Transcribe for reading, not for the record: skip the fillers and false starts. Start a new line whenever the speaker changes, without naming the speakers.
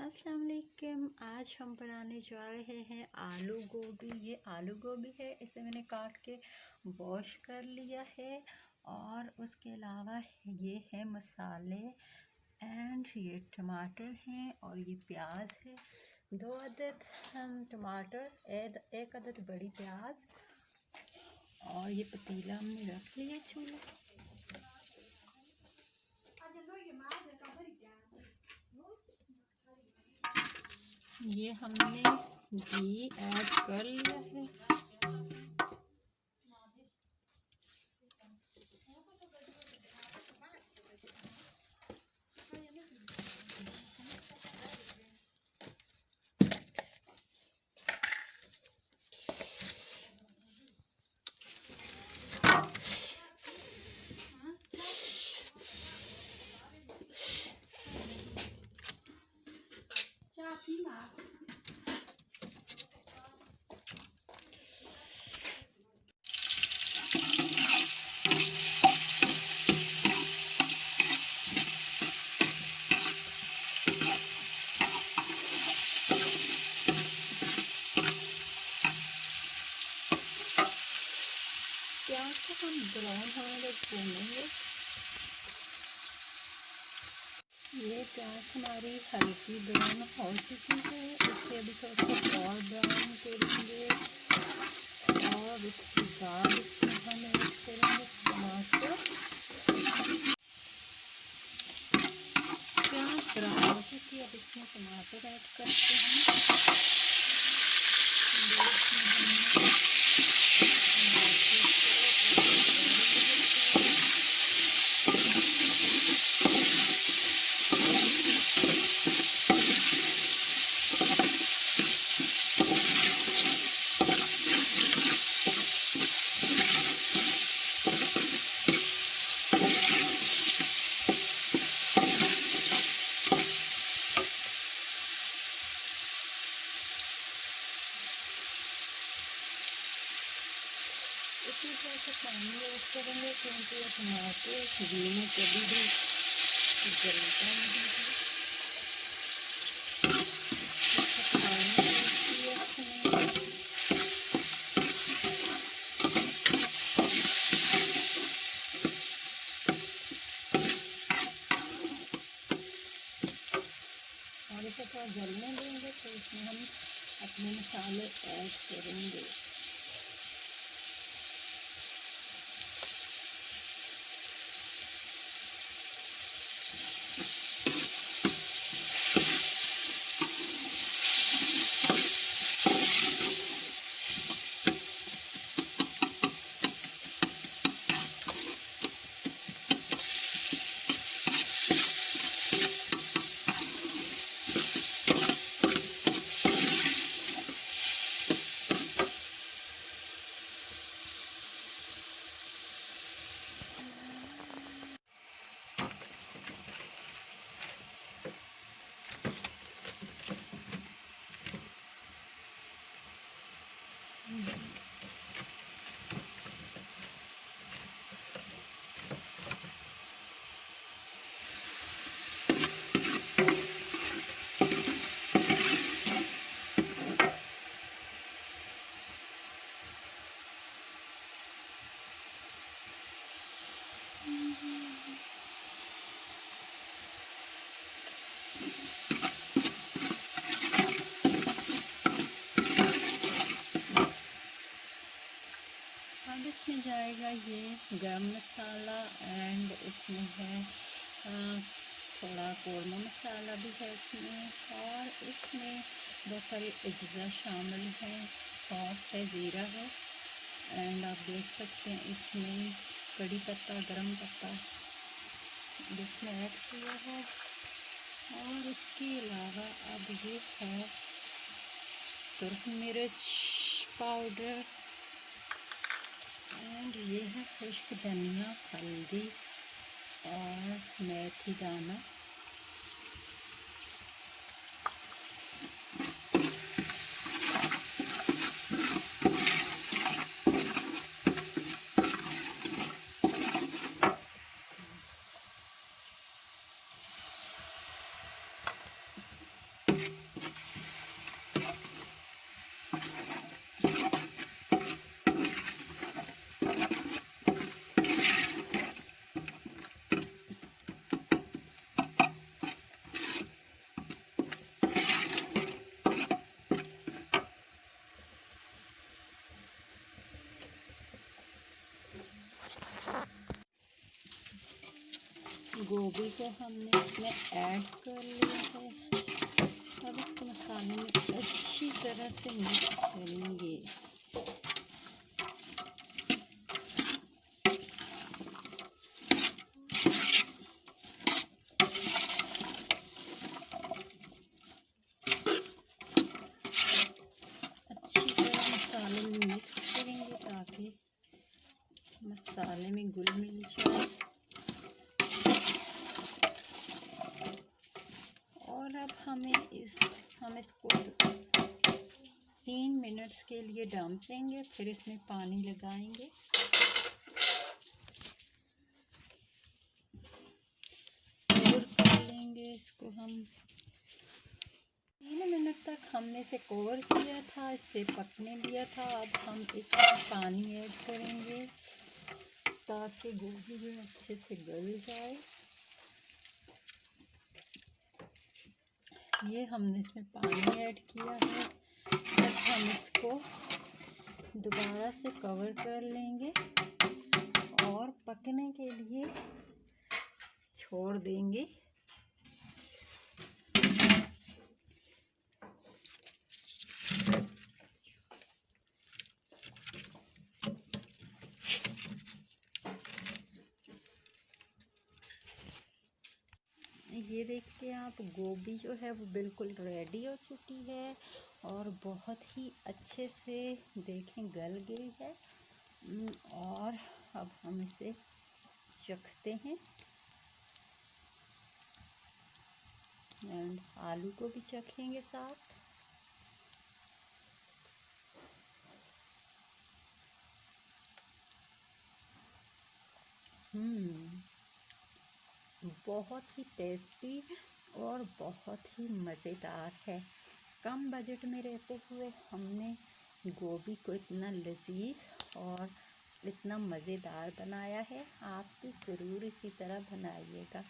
अस्सलाम वालेकुम। आज हम बनाने जा रहे हैं आलू गोभी। ये आलू गोभी है, इसे मैंने काट के वॉश कर लिया है। और उसके अलावा ये है मसाले एंड ये टमाटर हैं और ये प्याज है। 2 अदद टमाटर, एक अदद बड़ी प्याज और ये पतीला हमने रख लिया चूल्हे। ये हमने घी ऐड कर लिया है। प्याज को हम ब्राउन होने तक भूनेंगे। ये प्याज हमारी हल्की ब्राउन हो चुकी है। इसे अभी थोड़ा सा और ब्राउन करेंगे और उसके बाद इसमें हम ऐड करेंगे टमाटर। प्याज ब्राउन हो चुकी है, अब इसमें टमाटर ऐड करते हैं। इसी तरह से पानी ऐड करेंगे क्योंकि ये टमाटर घी में कभी भी जलता नहीं है। और इसे थोड़ा जलने देंगे तो इसमें हम अपने मसाले ऐड करेंगे। अब इसमें जाएगा ये गरम मसाला एंड इसमें है थोड़ा कौरमा मसाला भी है इसमें। और इसमें बहुत सारे अज्जा शामिल हैं। सौंफ है, ज़ीरा है एंड आप देख सकते हैं इसमें कड़ी पत्ता, गरम पत्ता जिसमें ऐड किया है। और इसके अलावा अब ये है सुरख मिर्च पाउडर एंड ये है खुश्क धनिया, हल्दी और मेथी दाना। गोभी को हमने इसमें ऐड कर लिया है। अब इसको मसाले में अच्छी तरह से मिक्स करेंगे। अच्छी तरह मसाले में मिक्स करेंगे ताकि मसाले में घुल मिल जाए। और अब हम इसको 3 मिनट्स के लिए ढक देंगे, फिर इसमें पानी लगाएंगे। और कर लेंगे इसको हम 3 मिनट तक हमने इसे कवर किया था, इसे पकने दिया था। अब हम इसमें पानी ऐड करेंगे ताकि गोभी भी अच्छे से गल जाए। ये हमने इसमें पानी ऐड किया है। अब हम इसको दोबारा से कवर कर लेंगे और पकने के लिए छोड़ देंगे। ये देखिए आप, गोभी जो है वो बिल्कुल रेडी हो चुकी है और बहुत ही अच्छे से देखें गल गई है। और अब हम इसे चखते हैं एंड आलू को भी चखेंगे साथ। बहुत ही टेस्टी और बहुत ही मज़ेदार है। कम बजट में रहते हुए हमने गोभी को इतना लजीज और इतना मज़ेदार बनाया है। आप भी ज़रूर इसी तरह बनाइएगा।